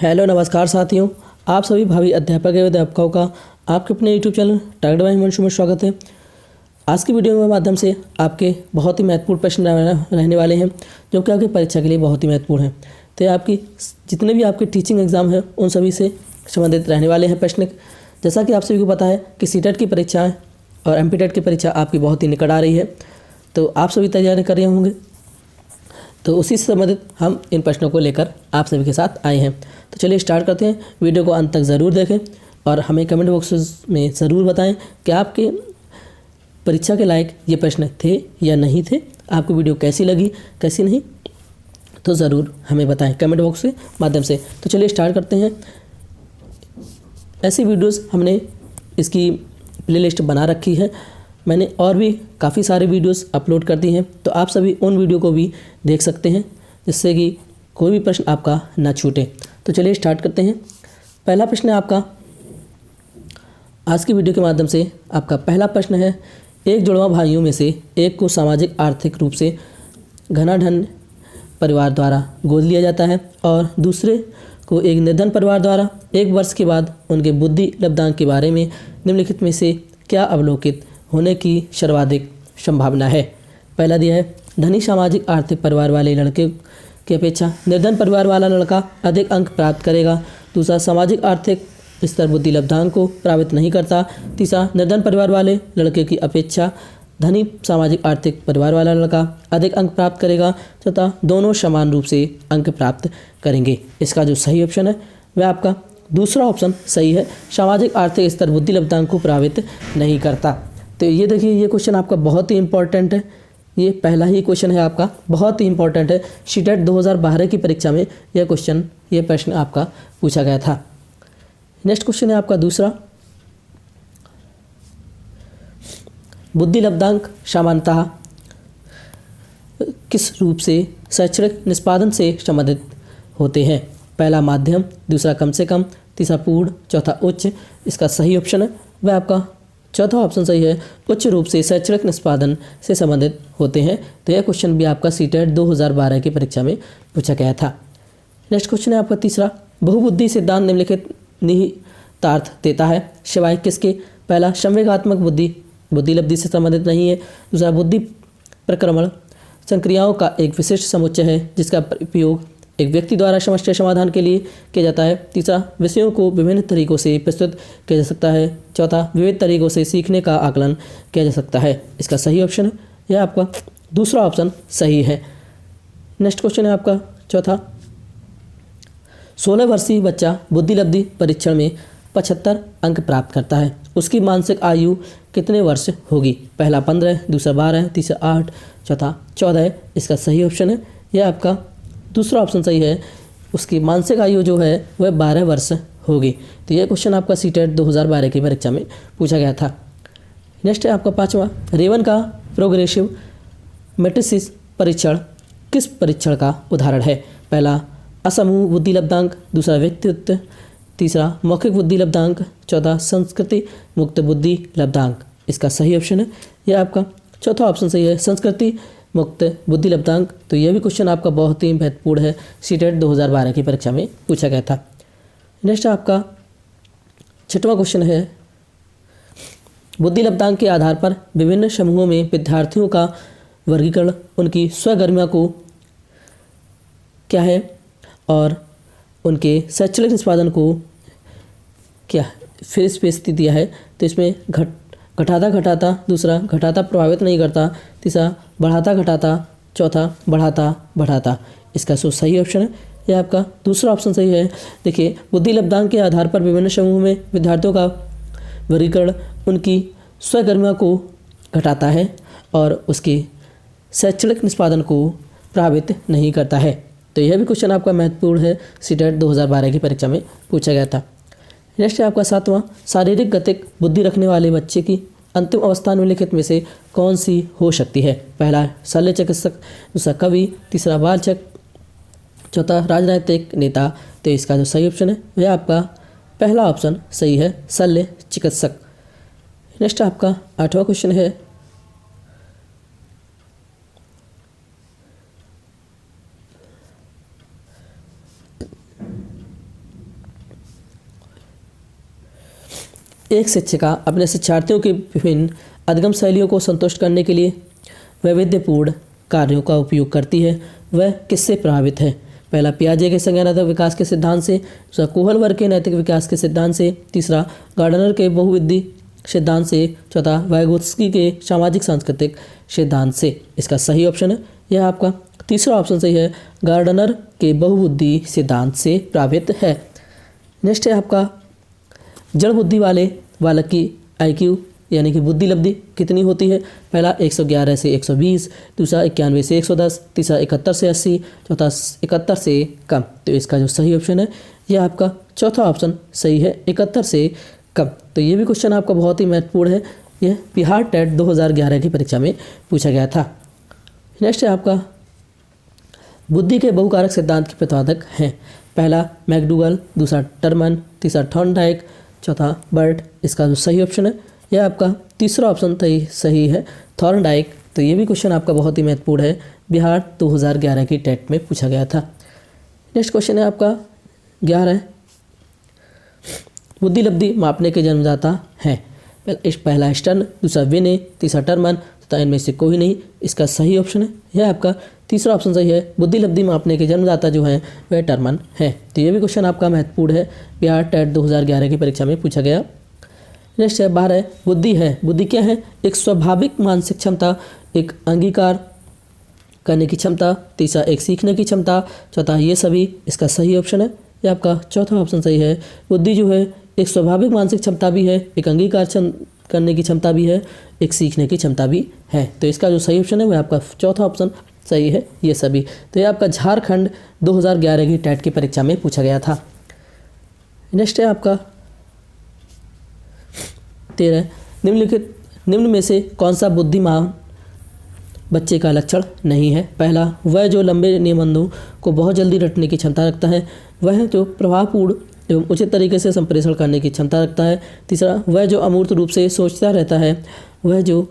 Hello नमस्कार साथियों, आप सभी भावी अध्यापक एवं अध्यापकों का आपके अपने YouTube channel target by Himanshu में स्वागत है। आज की वीडियो के माध्यम से आपके बहुत ही महत्वपूर्ण प्रश्न रहने वाले हैं जो कि आपकी परीक्षा के लिए बहुत ही महत्वपूर्ण हैं। तो आपकी जितने भी आपके टीचिंग एग्जाम हैं उन सभी से संबंधित रहने वाले हैं प्रश्न। जैसा कि आप सभी को पता है कि सीटेट की परीक्षाएँ और एमपीटेट की परीक्षा आपकी बहुत ही निकट आ रही है, तो आप सभी तैयारी कर रहे होंगे। तो उसी से संबंधित हम इन प्रश्नों को लेकर आप सभी के साथ आए हैं। तो चलिए स्टार्ट करते हैं। वीडियो को अंत तक ज़रूर देखें और हमें कमेंट बॉक्स में ज़रूर बताएं कि आपके परीक्षा के लायक ये प्रश्न थे या नहीं थे, आपको वीडियो कैसी लगी कैसी नहीं, तो ज़रूर हमें बताएं कमेंट बॉक्स के माध्यम से। तो चलिए स्टार्ट करते हैं। ऐसी वीडियोस हमने इसकी प्लेलिस्ट बना रखी है, मैंने और भी काफ़ी सारे वीडियोस अपलोड कर दी हैं, तो आप सभी उन वीडियो को भी देख सकते हैं जिससे कि कोई भी प्रश्न आपका ना छूटे। तो चलिए स्टार्ट करते हैं। पहला प्रश्न है आपका आज की वीडियो के माध्यम से। आपका पहला प्रश्न है, एक जुड़वा भाइयों में से एक को सामाजिक आर्थिक रूप से घनाढ्य परिवार द्वारा गोद लिया जाता है और दूसरे को एक निर्धन परिवार द्वारा। एक वर्ष के बाद उनके बुद्धि लब्धांक के बारे में निम्नलिखित में से क्या अवलोकित होने की सर्वाधिक संभावना है। पहला दिया है, धनी सामाजिक आर्थिक परिवार वाले लड़के की अपेक्षा निर्धन परिवार वाला लड़का अधिक अंक प्राप्त करेगा। दूसरा, सामाजिक आर्थिक स्तर बुद्धि लब्धांक को प्रभावित नहीं करता। तीसरा, निर्धन परिवार वाले लड़के की अपेक्षा धनी सामाजिक आर्थिक परिवार वाला लड़का अधिक अंक प्राप्त करेगा। चौथा, दोनों समान रूप से अंक प्राप्त करेंगे। इसका जो सही ऑप्शन है वह आपका दूसरा ऑप्शन सही है, सामाजिक आर्थिक स्तर बुद्धि लब्धांक को प्रभावित नहीं करता। तो ये देखिए, ये क्वेश्चन आपका बहुत ही इंपॉर्टेंट है। ये पहला ही क्वेश्चन है आपका, बहुत ही इंपॉर्टेंट है। सीटेट 2012 की परीक्षा में ये प्रश्न आपका पूछा गया था। नेक्स्ट क्वेश्चन है आपका दूसरा, बुद्धि लब्धांक सामान्यतः किस रूप से शैक्षणिक निष्पादन से संबंधित होते हैं। पहला माध्यम, दूसरा कम से कम, तीसरा पूर्ण, चौथा उच्च। इसका सही ऑप्शन है वह आपका चौथा ऑप्शन सही है, उच्च रूप से शैक्षणिक निष्पादन से संबंधित होते हैं। तो यह क्वेश्चन भी आपका सीटेट 2012 की परीक्षा में पूछा गया था। नेक्स्ट क्वेश्चन है आपका तीसरा, बहुबुद्धि सिद्धांत निम्नलिखित निहितार्थ देता है सिवाय किसके। पहला, संवेगात्मक बुद्धि बुद्धि लब्धि से संबंधित नहीं है। दूसरा, बुद्धि प्रक्रमण संक्रियाओं का एक विशिष्ट समुच्चय है जिसका उपयोग एक व्यक्ति द्वारा समस्या समाधान के लिए किया जाता है। तीसरा, विषयों को विभिन्न तरीकों से प्रस्तुत किया जा सकता है। चौथा, विविध तरीकों से सीखने का आकलन किया जा सकता है। इसका सही ऑप्शन है यह आपका दूसरा ऑप्शन सही है। नेक्स्ट क्वेश्चन है आपका चौथा, 16 वर्षीय बच्चा बुद्धि लब्धि परीक्षण में 75 अंक प्राप्त करता है, उसकी मानसिक आयु कितने वर्ष होगी। पहला 15, दूसरा 12, तीसरा 8, चौथा 14। इसका सही ऑप्शन है यह आपका दूसरा ऑप्शन सही है, उसकी मानसिक आयु जो है वह 12 वर्ष होगी। तो यह क्वेश्चन आपका सीटेट 2012 की परीक्षा में पूछा गया था। नेक्स्ट है आपका पांचवा, रेवन का प्रोग्रेसिव मैट्रिसिस परीक्षण किस परीक्षण का उदाहरण है। पहला, असमूह बुद्धि लब्धांक, दूसरा व्यक्तित्व, तीसरा मौखिक बुद्धि लब्धांक, चौथा संस्कृति मुक्त बुद्धि लब्धांक। इसका सही ऑप्शन है यह आपका चौथा ऑप्शन सही है, संस्कृति मुक्त बुद्धि लब्धांक। तो यह भी क्वेश्चन आपका बहुत ही महत्वपूर्ण है, सीटेट 2012 की परीक्षा में पूछा गया था। नेक्स्ट आपका छठवां क्वेश्चन है, बुद्धि लब्धांक के आधार पर विभिन्न समूहों में विद्यार्थियों का वर्गीकरण उनकी स्वगरिमा को क्या है और उनके शैक्षणिक निष्पादन को क्या फिर स्पेस दिया है। तो इसमें घटाता घटाता, दूसरा घटाता प्रभावित नहीं करता, तीसरा बढ़ाता घटाता, चौथा बढ़ाता बढ़ाता। इसका सही ऑप्शन है यह आपका दूसरा ऑप्शन सही है। देखिए, बुद्धि लब्धांक के आधार पर विभिन्न समूह में विद्यार्थियों का वर्गीकरण उनकी स्वगरिमा को घटाता है और उसके शैक्षणिक निष्पादन को प्रभावित नहीं करता है। तो यह भी क्वेश्चन आपका महत्वपूर्ण है, सीटेट 2012 की परीक्षा में पूछा गया था। नेक्स्ट है आपका सातवां, शारीरिक गतिक बुद्धि रखने वाले बच्चे की अंतिम अवस्था निम्नलिखित में से कौन सी हो सकती है। पहला, शल्य चिकित्सक, दूसरा कवि, तीसरा बालचक, चौथा राजनीतिक नेता। तो इसका जो सही ऑप्शन है वह आपका पहला ऑप्शन सही है, शल्य चिकित्सक। नेक्स्ट आपका आठवां क्वेश्चन है, एक शिक्षिका अपने शिक्षार्थियों की विभिन्न अधिगम शैलियों को संतुष्ट करने के लिए वैविध्यपूर्ण कार्यों का उपयोग करती है, वह किससे प्रभावित है? पहला, पियाजे के संज्ञानात्मक विकास के सिद्धांत से, दूसरा कोहलवर के नैतिक विकास के सिद्धांत से, तीसरा गार्डनर के बहुविधि सिद्धांत से, चौथा वाइगोत्स्की के सामाजिक सांस्कृतिक सिद्धांत से। इसका सही ऑप्शन है यह आपका तीसरा ऑप्शन सही है, गार्डनर के बहुबुद्धि सिद्धांत से प्रभावित है। नेक्स्ट है आपका जड़ बुद्धि वाले बालक की IQ यानी कि बुद्धि लब्धि कितनी होती है? पहला 111 से 120, दूसरा 91 से 110, तीसरा 71 से 80, चौथा 71 से कम। तो इसका जो सही ऑप्शन है यह आपका चौथा ऑप्शन सही है, 71 से कम। तो ये भी क्वेश्चन आपका बहुत ही महत्वपूर्ण है, यह बिहार टेट 2011 की परीक्षा में पूछा गया था। नेक्स्ट है आपका बुद्धि के बहुकारक सिद्धांत के प्रतिपादक हैं। पहला मैकडूगल, दूसरा टर्मन, तीसरा थॉर्नडाइक, चौथा बर्ट। इसका जो सही ऑप्शन है यह आपका तीसरा ऑप्शन सही है, थॉर्नडाइक। तो ये भी क्वेश्चन आपका बहुत ही महत्वपूर्ण है, बिहार 2011 की टेट में पूछा गया था। नेक्स्ट क्वेश्चन है आपका 11, बुद्धि लब्धि मापने के जन्मदाता हैं। पहला स्टर्न, दूसरा विने, तीसरा टर्मन तथा इनमें से कोई नहीं। इसका सही ऑप्शन है यह आपका तीसरा ऑप्शन सही है, बुद्धि लब्धि मापने के जन्मदाता जो हैं वह टर्मन है। तो ये भी क्वेश्चन आपका महत्वपूर्ण है, बिहार टेट 2011 की परीक्षा में पूछा गया। नेक्स्ट है 12, बुद्धि है। बुद्धि क्या है? एक स्वाभाविक मानसिक क्षमता, एक अंगीकार करने की क्षमता, तीसरा एक सीखने की क्षमता, चौथा ये सभी। इसका सही ऑप्शन है ये आपका चौथा ऑप्शन सही है, बुद्धि जो है एक स्वाभाविक मानसिक क्षमता भी है, एक अंगीकार करने की क्षमता भी है, एक सीखने की क्षमता भी है। तो इसका जो सही ऑप्शन है वह आपका चौथा ऑप्शन सही है, ये सभी। तो ये आपका झारखंड 2011 की टेट की परीक्षा में पूछा गया था। नेक्स्ट है आपका 13, निम्न में से कौन सा बुद्धिमान बच्चे का लक्षण नहीं है? पहला, वह जो लंबे निबंधों को बहुत जल्दी रटने की क्षमता रखता है, वह जो प्रभावपूर्ण एवं उचित तरीके से संप्रेषण करने की क्षमता रखता है, तीसरा, वह जो अमूर्त रूप से सोचता रहता है, वह जो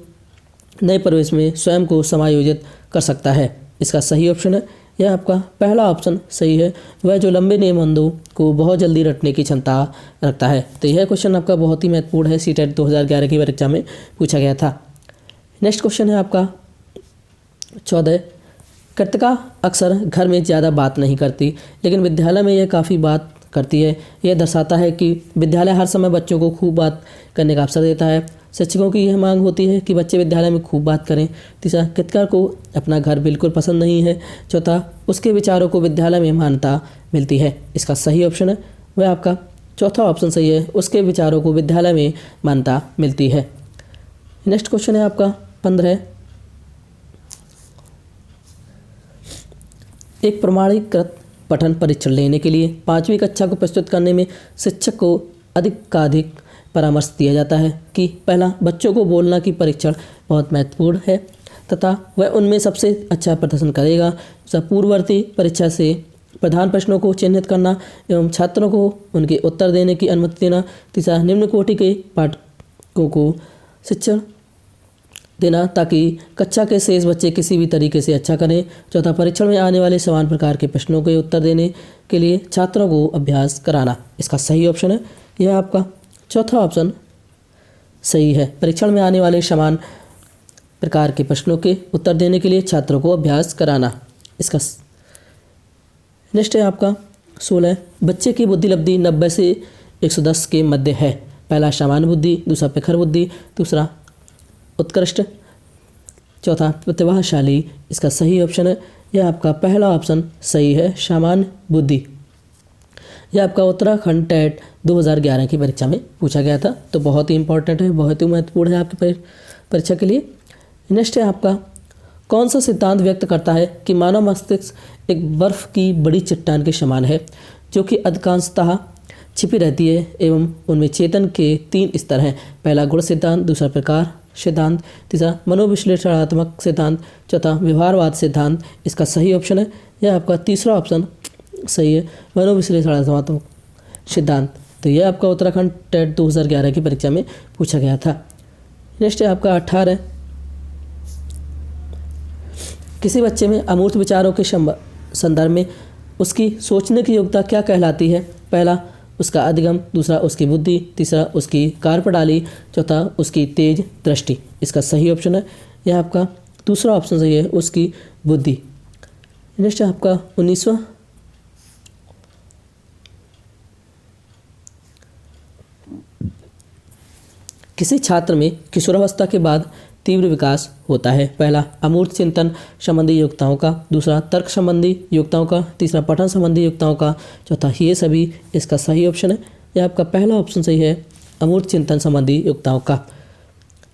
नए परिवेश में स्वयं को समायोजित कर सकता है। इसका सही ऑप्शन है यह आपका पहला ऑप्शन सही है, वह जो लंबे निबंधों को बहुत जल्दी रटने की क्षमता रखता है। तो यह क्वेश्चन आपका बहुत ही महत्वपूर्ण है, सीटेट 2011 की परीक्षा में पूछा गया था। नेक्स्ट क्वेश्चन है आपका 14, कृतिका अक्सर घर में ज़्यादा बात नहीं करती, लेकिन विद्यालय में यह काफ़ी बात करती है। यह दर्शाता है कि विद्यालय हर समय बच्चों को खूब बात करने का अवसर देता है। शिक्षकों की यह मांग होती है कि बच्चे विद्यालय में खूब बात करें। तीसरा, कृतिका को अपना घर बिल्कुल पसंद नहीं है। चौथा, उसके विचारों को विद्यालय में मान्यता मिलती है। इसका सही ऑप्शन है वह आपका चौथा ऑप्शन सही है, उसके विचारों को विद्यालय में मान्यता मिलती है। नेक्स्ट क्वेश्चन है आपका 15, एक प्रमाणीकृत पठन परीक्षण लेने के लिए 5वीं कक्षा को प्रस्तुत करने में शिक्षक को अधिकाधिक परामर्श दिया जाता है कि पहला, बच्चों को बोलना की परीक्षण बहुत महत्वपूर्ण है तथा वह उनमें सबसे अच्छा प्रदर्शन करेगा। पूर्ववर्ती परीक्षा से प्रधान प्रश्नों को चिन्हित करना एवं छात्रों को उनके उत्तर देने की अनुमति देना। तीसरा, निम्न कोटि के पाठकों को शिक्षण देना ताकि कक्षा के शेष बच्चे किसी भी तरीके से अच्छा करें। चौथा, परीक्षण में आने वाले समान प्रकार के प्रश्नों के उत्तर देने के लिए छात्रों को अभ्यास कराना। इसका सही ऑप्शन है यह आपका चौथा ऑप्शन सही है, परीक्षण में आने वाले समान प्रकार के प्रश्नों के उत्तर देने के लिए छात्रों को अभ्यास कराना। इसका नेक्स्ट है आपका 16, बच्चे की बुद्धि लब्धि 90 से 110 के मध्य है। पहला, सामान्य बुद्धि, दूसरा प्रखर बुद्धि, दूसरा उत्कृष्ट, चौथा प्रतिभाशाली। इसका सही ऑप्शन है यह आपका पहला ऑप्शन सही है, सामान्य बुद्धि। यह आपका उत्तराखंड टेट 2011 की परीक्षा में पूछा गया था, तो बहुत ही इंपॉर्टेंट है, बहुत ही महत्वपूर्ण है आपकी परीक्षा के लिए। नेक्स्ट है आपका, कौन सा सिद्धांत व्यक्त करता है कि मानव मस्तिष्क एक बर्फ़ की बड़ी चट्टान के समान है जो कि अधिकांशतः छिपी रहती है एवं उनमें चेतन के 3 स्तर हैं। पहला, गुण सिद्धांत, दूसरा प्रकार सिद्धांत, तीसरा मनोविश्लेषणात्मक सिद्धांत, चौथा व्यवहारवाद सिद्धांत। इसका सही ऑप्शन है यह आपका तीसरा ऑप्शन सही है, मनोविश्लेषणात्मक सिद्धांत। तो यह आपका उत्तराखंड टेट 2011 की परीक्षा में पूछा गया था। नेक्स्ट है आपका 18, किसी बच्चे में अमूर्त विचारों के संदर्भ में उसकी सोचने की योग्यता क्या कहलाती है? पहला, उसका अधिगम, दूसरा उसकी बुद्धि, तीसरा उसकी कार्यप्रणाली, चौथा उसकी तेज दृष्टि। इसका सही ऑप्शन है यह आपका दूसरा ऑप्शन सही है, उसकी बुद्धि। नेक्स्ट है आपका 19वां, किसी छात्र में किशोरावस्था के बाद तीव्र विकास होता है। पहला अमूर्त चिंतन संबंधी योग्यताओं का, दूसरा तर्क संबंधी योग्यताओं का, तीसरा पठन संबंधी योग्यताओं का, चौथा ये सभी। इसका सही ऑप्शन है यह आपका पहला ऑप्शन सही है, अमूर्त चिंतन संबंधी योग्यताओं का।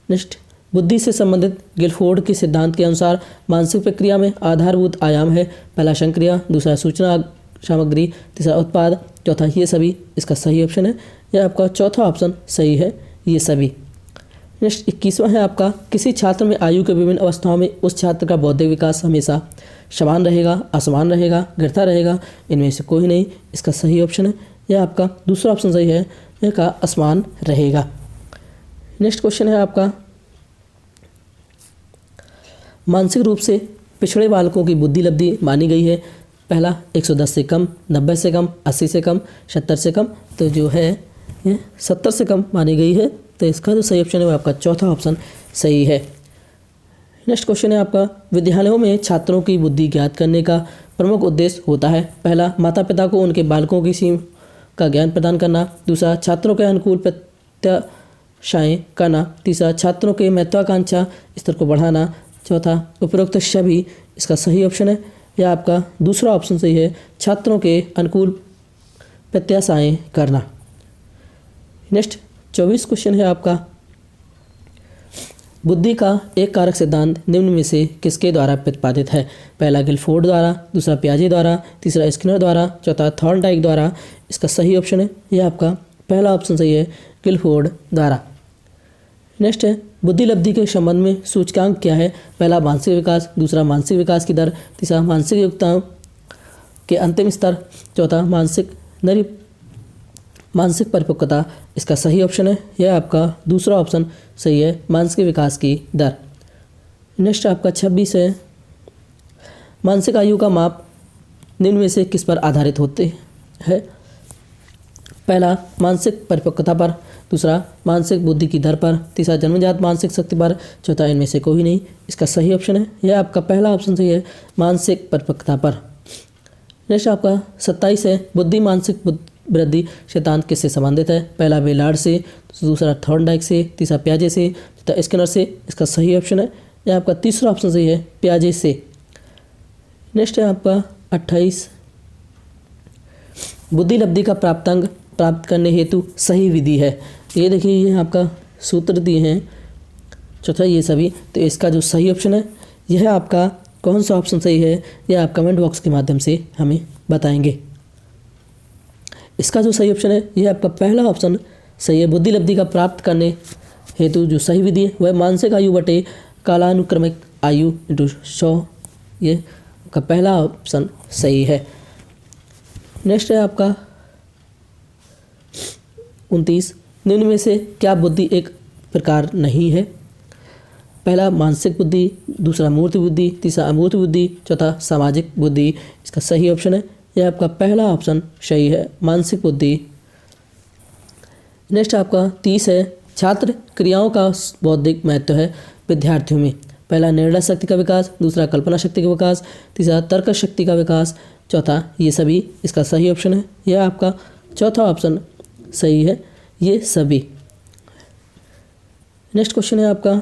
नेक्स्ट, बुद्धि से संबंधित गिलफोर्ड के सिद्धांत के अनुसार मानसिक प्रक्रिया में आधारभूत आयाम है। पहला संक्रिया, दूसरा सूचना सामग्री, तीसरा उत्पाद, चौथा ये सभी। इसका सही ऑप्शन है यह आपका चौथा ऑप्शन सही है, ये सभी। नेक्स्ट 21वां है आपका, किसी छात्र में आयु के विभिन्न अवस्थाओं में उस छात्र का बौद्धिक विकास हमेशा समान रहेगा, असमान रहेगा, गिरता रहेगा, इनमें से कोई नहीं। इसका सही ऑप्शन है यह आपका दूसरा ऑप्शन सही है, यह का असमान रहेगा। नेक्स्ट क्वेश्चन है आपका, मानसिक रूप से पिछड़े बालकों की बुद्धि लब्धि मानी गई है। पहला 110 से कम, 90 से कम, 80 से कम, 70 से कम, तो जो है ये 70 से कम मानी गई है, तो इसका जो सही ऑप्शन है वो आपका चौथा ऑप्शन सही है। नेक्स्ट क्वेश्चन है आपका, विद्यालयों में छात्रों की बुद्धि ज्ञात करने का प्रमुख उद्देश्य होता है। पहला माता पिता को उनके बालकों की सीमा का ज्ञान प्रदान करना, दूसरा छात्रों के अनुकूल प्रत्याशाएं करना, तीसरा छात्रों के महत्वाकांक्षा स्तर को बढ़ाना, चौथा उपरोक्त सभी। इसका सही ऑप्शन है यह आपका दूसरा ऑप्शन सही है, छात्रों के अनुकूल प्रत्याशाएं करना। नेक्स्ट 24 क्वेश्चन है आपका, बुद्धि का एक कारक सिद्धांत निम्न में से किसके द्वारा प्रतिपादित है। पहला गिलफोर्ड द्वारा, दूसरा पियाजे द्वारा, तीसरा स्किनर द्वारा, चौथा थॉर्नडाइक द्वारा। इसका सही ऑप्शन है यह आपका पहला ऑप्शन सही है, गिलफोर्ड द्वारा। नेक्स्ट है, बुद्धि लब्धि के संबंध में सूचकांक क्या है। पहला मानसिक विकास, दूसरा मानसिक विकास की दर, तीसरा मानसिक योग्यताओं के अंतिम स्तर, चौथा मानसिक परिपक्वता। इसका सही ऑप्शन है यह आपका दूसरा ऑप्शन सही है, मानसिक विकास की दर। नेक्स्ट आपका 26 है, मानसिक आयु का माप निम्न में से किस पर आधारित होते हैं। पहला मानसिक परिपक्वता पर, दूसरा मानसिक बुद्धि की दर पर, तीसरा जन्मजात मानसिक शक्ति पर, चौथा इनमें से कोई नहीं। इसका सही ऑप्शन है यह आपका पहला ऑप्शन सही है, मानसिक परिपक्वता पर। नेक्स्ट आपका 27 है, बुद्धि मानसिक वृद्धि सिद्धांत किससे संबंधित है। पहला बेलार्ड से, दूसरा थॉर्नडाइक से, तीसरा पियाजे से, चौथा स्किनर से। इसका सही ऑप्शन है यह आपका तीसरा ऑप्शन सही है, पियाजे से। नेक्स्ट है आपका 28, बुद्धि लब्धि का प्राप्तांक प्राप्त करने हेतु सही विधि है। ये देखिए ये आपका सूत्र दिए हैं, चौथा ये सभी। तो इसका जो सही ऑप्शन है यह आपका कौन सा ऑप्शन सही है, यह आप कमेंट बॉक्स के माध्यम से हमें बताएंगे। इसका जो सही ऑप्शन है यह आपका पहला ऑप्शन सही है, बुद्धि लब्धि का प्राप्त करने हेतु जो सही विधि है वह मानसिक आयु बटे कालानुक्रमिक आयु इंटू 100, ये आपका पहला ऑप्शन सही है। नेक्स्ट है आपका 29, निम्न में से क्या बुद्धि एक प्रकार नहीं है। पहला मानसिक बुद्धि, दूसरा मूर्त बुद्धि, तीसरा अमूर्त बुद्धि, चौथा सामाजिक बुद्धि। इसका सही ऑप्शन है यह आपका पहला ऑप्शन सही है, मानसिक बुद्धि। नेक्स्ट आपका 30 है, छात्र क्रियाओं का बौद्धिक महत्व है विद्यार्थियों में। पहला निर्णय शक्ति का विकास, दूसरा कल्पना शक्ति का विकास, तीसरा तर्क शक्ति का विकास, चौथा ये सभी। इसका सही ऑप्शन है यह आपका चौथा ऑप्शन सही है, ये सभी। नेक्स्ट क्वेश्चन है आपका,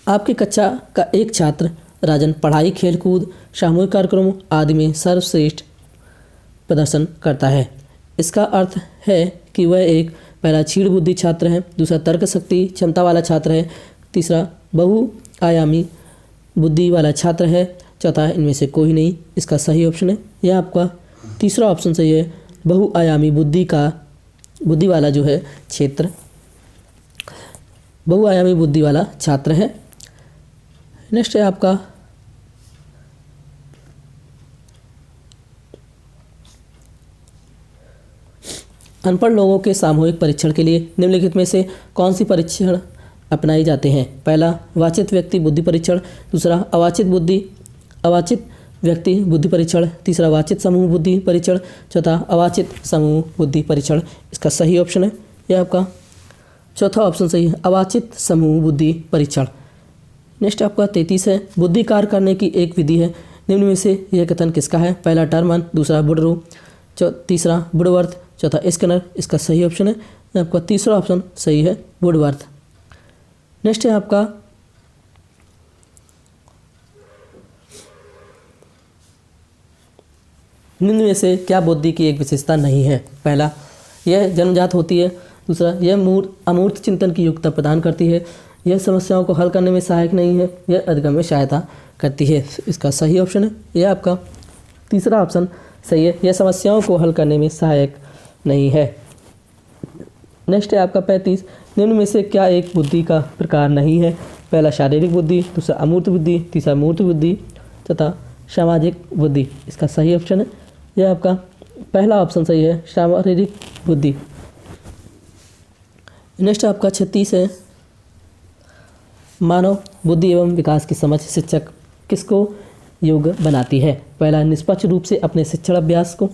आपकी कक्षा का एक छात्र राजन पढ़ाई, खेलकूद, सामूहिक कार्यक्रमों आदि में सर्वश्रेष्ठ प्रदर्शन करता है। इसका अर्थ है कि वह एक पहला क्षीण बुद्धि छात्र है, दूसरा तर्क शक्ति क्षमता वाला छात्र है, तीसरा बहुआयामी बुद्धि वाला छात्र है, चौथा इनमें से कोई नहीं। इसका सही ऑप्शन है यह आपका तीसरा ऑप्शन सही है, बहुआयामी बुद्धि वाला जो है क्षेत्र, बहुआयामी बुद्धि वाला छात्र है। नेक्स्ट है आपका अनपढ़ लोगों के सामूहिक परीक्षण के लिए निम्नलिखित में से कौन सी परीक्षण अपनाए जाते हैं। पहला वाचित व्यक्ति बुद्धि परीक्षण, दूसरा अवाचित व्यक्ति बुद्धि परीक्षण, तीसरा वाचित समूह बुद्धि परीक्षण, चौथा अवाचित समूह बुद्धि परीक्षण। इसका सही ऑप्शन है यह आपका चौथा ऑप्शन सही है, अवाचित समूह बुद्धि परीक्षण। नेक्स्ट आपका 33 है, बुद्धि कार्य करने की एक विधि है, निम्न में से यह कथन किसका है? पहला टर्मन, दूसरा वुडरो, तीसरा वुडवर्थ, चौथा स्किनर। इसका सही ऑप्शन है आपका तीसरा ऑप्शन सही है, वुडवर्थ। नेक्स्ट है आपका निम्न में से क्या बुद्धि की एक विशेषता नहीं है? पहला, यह जन्मजात होती है, दूसरा यह अमूर्त चिंतन की योग्यता प्रदान करती है, यह समस्याओं को हल करने में सहायक नहीं है, यह अधिगम में सहायता करती है। इसका सही ऑप्शन है यह आपका तीसरा ऑप्शन सही है, यह समस्याओं को हल करने में सहायक नहीं है। नेक्स्ट है आपका 35, निम्न में से क्या एक बुद्धि का प्रकार नहीं है? पहला शारीरिक बुद्धि, दूसरा अमूर्त बुद्धि, तीसरा मूर्त बुद्धि तथा सामाजिक बुद्धि। इसका सही ऑप्शन है यह आपका पहला ऑप्शन सही है, शारीरिक बुद्धि। नेक्स्ट आपका 36 है, मानव बुद्धि एवं विकास की समझ शिक्षक किसको योग्य बनाती है? पहला, निष्पक्ष रूप से अपने शिक्षण अभ्यास को,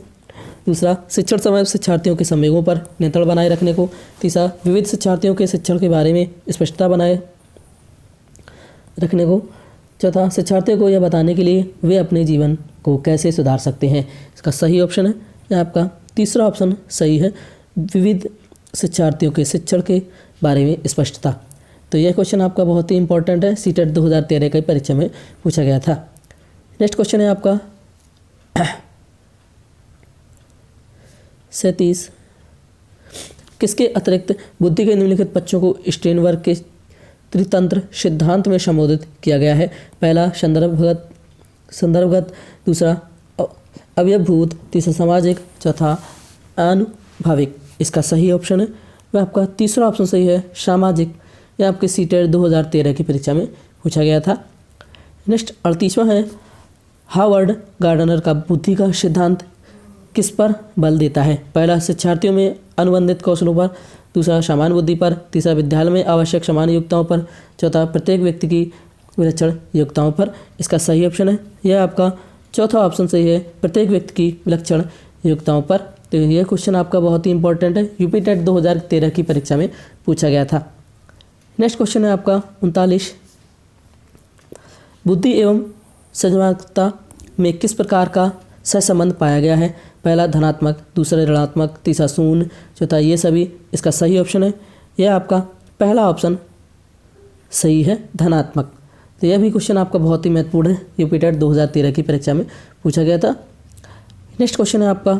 दूसरा शिक्षण समय शिक्षार्थियों के संवेगों पर नियंत्रण बनाए रखने को, तीसरा विविध शिक्षार्थियों के शिक्षण के बारे में स्पष्टता बनाए रखने को, चौथा शिक्षार्थियों को यह बताने के लिए वे अपने जीवन को कैसे सुधार सकते हैं। इसका सही ऑप्शन है यह आपका तीसरा ऑप्शन सही है, विविध शिक्षार्थियों के शिक्षण के बारे में स्पष्टता। तो यह क्वेश्चन आपका बहुत ही इंपॉर्टेंट है, सीटेट 2013 की परीक्षा में पूछा गया था। नेक्स्ट क्वेश्चन है आपका 37, किसके अतिरिक्त बुद्धि के निम्नलिखित पक्षों को स्टेनबर्ग के त्रितंत्र सिद्धांत में संबोधित किया गया है? पहला संदर्भगत, दूसरा अवयवभूत, तीसरा सामाजिक, चौथा आनुभाविक। इसका सही ऑप्शन है वह आपका तीसरा ऑप्शन सही है, सामाजिक। यह आपके सीटेट 2013 की परीक्षा में पूछा गया था। नेक्स्ट 38वां है, हावर्ड गार्डनर का बुद्धि का सिद्धांत किस पर बल देता है? पहला शिक्षार्थियों में अनुबंधित कौशलों पर, दूसरा समान बुद्धि पर, तीसरा विद्यालय में आवश्यक समान योग्यताओं पर, चौथा प्रत्येक व्यक्ति की विलक्षण योग्यताओं पर। इसका सही ऑप्शन है यह आपका चौथा ऑप्शन सही है, प्रत्येक व्यक्ति की विलक्षण योग्यताओं पर। तो यह क्वेश्चन आपका बहुत ही इंपॉर्टेंट है, यूपी टेट 2013 की परीक्षा में पूछा गया था। नेक्स्ट क्वेश्चन है आपका 39, बुद्धि एवं सृजनात्मकता में किस प्रकार का सहसंबंध पाया गया है? पहला धनात्मक, दूसरा ऋणात्मक, तीसरा शून्य, चौथा ये सभी। इसका सही ऑप्शन है यह आपका पहला ऑप्शन सही है, धनात्मक। तो यह भी क्वेश्चन आपका बहुत ही महत्वपूर्ण है, यूपी टेट 2013 की परीक्षा में पूछा गया था। नेक्स्ट क्वेश्चन है आपका,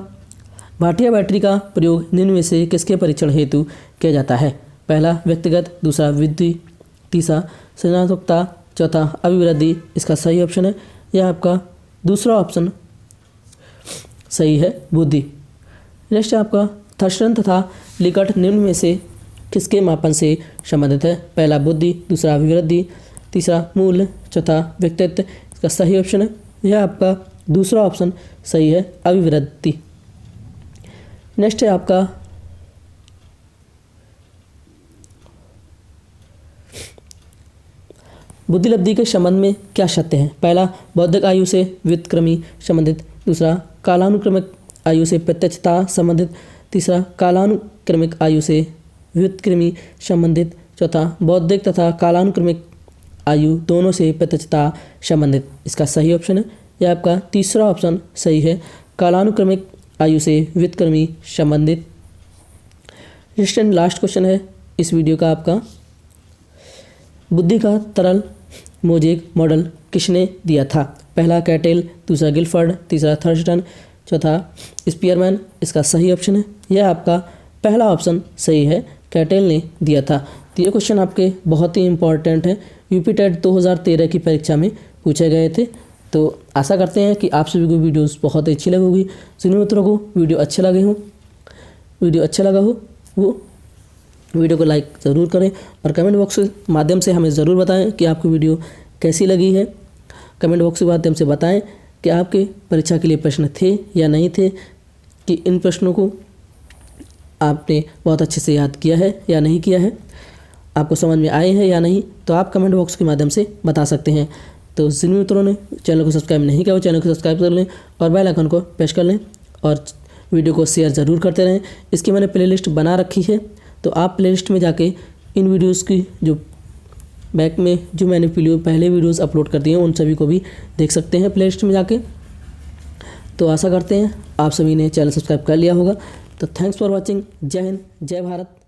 भाटिया बैटरी का प्रयोग निम्न में से किसके परीक्षण हेतु किया जाता है? पहला व्यक्तिगत, दूसरा बुद्धि, तीसरा सृजनात्मकता, चौथा अभिवृद्धि। इसका सही ऑप्शन है यह आपका दूसरा ऑप्शन सही है, बुद्धि। नेक्स्ट आपका थर्स्टन तथा लिकट निम्न में से किसके मापन से संबंधित है? पहला बुद्धि, दूसरा अभिवृद्धि, तीसरा मूल्य, चौथा व्यक्तित्व। इसका सही ऑप्शन है यह आपका दूसरा ऑप्शन सही है, अभिवृद्धि। नेक्स्ट है आपका बुद्धिलब्धि के संबंध में क्या सत्य है? पहला बौद्धिक आयु से व्युत्क्रमी संबंधित, दूसरा कालानुक्रमिक आयु से प्रत्यक्षता संबंधित, तीसरा कालानुक्रमिक आयु से व्युत्क्रमी संबंधित, चौथा बौद्धिक तथा कालानुक्रमिक आयु दोनों से प्रत्यक्षता संबंधित। इसका सही ऑप्शन है यह आपका तीसरा ऑप्शन सही है, कालानुक्रमिक आयु से व्युत्क्रमी संबंधित। नेक्स्ट एंड लास्ट क्वेश्चन है इस वीडियो का आपका, बुद्धि का तरल मोज़ेक मॉडल किसने दिया था? पहला कैटेल, दूसरा गिलफर्ड, तीसरा थर्स्टन, चौथा स्पीयरमैन। इसका सही ऑप्शन है यह आपका पहला ऑप्शन सही है, कैटेल ने दिया था। तो ये क्वेश्चन आपके बहुत ही इंपॉर्टेंट है, यूपी टेट 2013 की परीक्षा में पूछे गए थे। तो आशा करते हैं कि आप सभी को वीडियोस बहुत अच्छी लगी होगी। जिन मित्रों को वीडियो अच्छा लगा हो वो वीडियो को लाइक ज़रूर करें और कमेंट बॉक्स के माध्यम से हमें ज़रूर बताएं कि आपको वीडियो कैसी लगी है। कमेंट बॉक्स के माध्यम से बताएं कि आपके परीक्षा के लिए प्रश्न थे या नहीं थे, कि इन प्रश्नों को आपने बहुत अच्छे से याद किया है या नहीं किया है, आपको समझ में आए हैं या नहीं। तो आप कमेंट बॉक्स के माध्यम से बता सकते हैं। तो जिन मित्रों ने चैनल को सब्सक्राइब नहीं किया वो चैनल को सब्सक्राइब कर लें और बेल आइकन को प्रेस कर लें और वीडियो को शेयर ज़रूर करते रहें। इसकी मैंने प्लेलिस्ट बना रखी है, तो आप प्लेलिस्ट में जाके इन वीडियोस की जो बैक में जो मैंने पहले वीडियोस अपलोड कर दिए हैं उन सभी को भी देख सकते हैं प्लेलिस्ट में जाके। तो आशा करते हैं आप सभी ने चैनल सब्सक्राइब कर लिया होगा। तो थैंक्स फॉर वॉचिंग। जय हिंद, जय भारत।